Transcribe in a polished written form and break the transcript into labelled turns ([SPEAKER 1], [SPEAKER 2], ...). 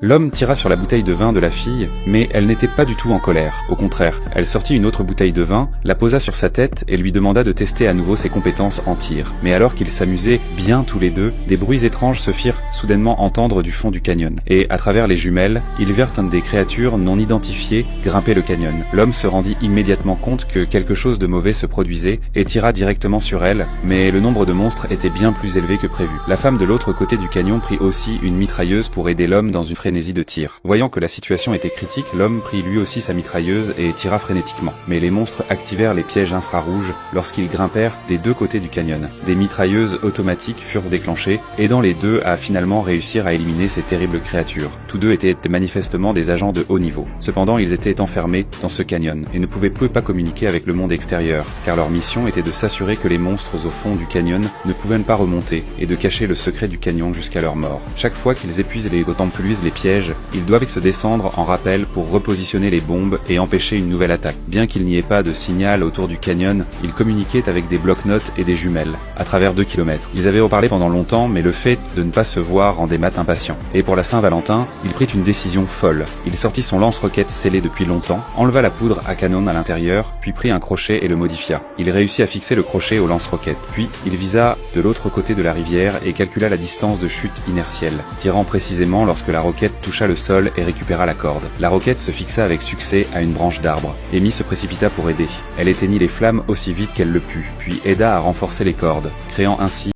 [SPEAKER 1] L'homme tira sur la bouteille de vin de la fille, mais elle n'était pas du tout en colère. Au contraire, elle sortit une autre bouteille de vin, la posa sur sa tête et lui demanda de tester à nouveau ses compétences en tir. Mais alors qu'ils s'amusaient bien tous les deux, des bruits étranges se firent soudainement entendre du fond du canyon. Et, à travers les jumelles, ils virent des créatures non identifiées grimper le canyon. L'homme se rendit immédiatement compte que quelque chose de mauvais se produisait et tira directement sur elle, mais le nombre de monstres était bien plus élevé que prévu. La femme de l'autre côté du canyon prit aussi une mitrailleuse pour aider l'homme dans une frénésie de tir. Voyant que la situation était critique, l'homme prit lui aussi sa mitrailleuse et tira frénétiquement. Mais les monstres activèrent les pièges infrarouges lorsqu'ils grimpèrent des deux côtés du canyon. Des mitrailleuses automatiques furent déclenchées, aidant les deux à finalement réussir à éliminer ces terribles créatures. Tous deux étaient manifestement des agents de haut niveau. Cependant, ils étaient enfermés dans ce canyon et ne pouvaient plus pas communiquer avec le monde extérieur, car leur mission était de s'assurer que les monstres au fond du canyon ne pouvaient pas remonter et de cacher le secret du canyon jusqu'à leur mort. Chaque fois qu'ils épuisent les pièges, ils doivent se descendre en rappel pour repositionner les bombes et empêcher une nouvelle attaque. Bien qu'il n'y ait pas de signal autour du canyon, ils communiquaient avec des blocs-notes et des jumelles, à travers 2 kilomètres. Ils avaient reparlé pendant longtemps, mais le fait de ne pas se voir rendait Matt impatient. Et pour la Saint-Valentin, il prit une décision folle. Il sortit son lance-roquette scellé depuis longtemps, enleva la poudre à canon à l'intérieur, puis prit un crochet et le modifia. Il réussit à fixer le crochet au lance-roquette. Puis, il visa de l'autre côté de la rivière et calcula la distance de chute inertielle, tirant précisément lorsque la roquette toucha le sol et récupéra la corde. La roquette se fixa avec succès à une branche d'arbre. Amy se précipita pour aider. Elle éteignit les flammes aussi vite qu'elle le put, puis aida à renforcer les cordes, créant ainsi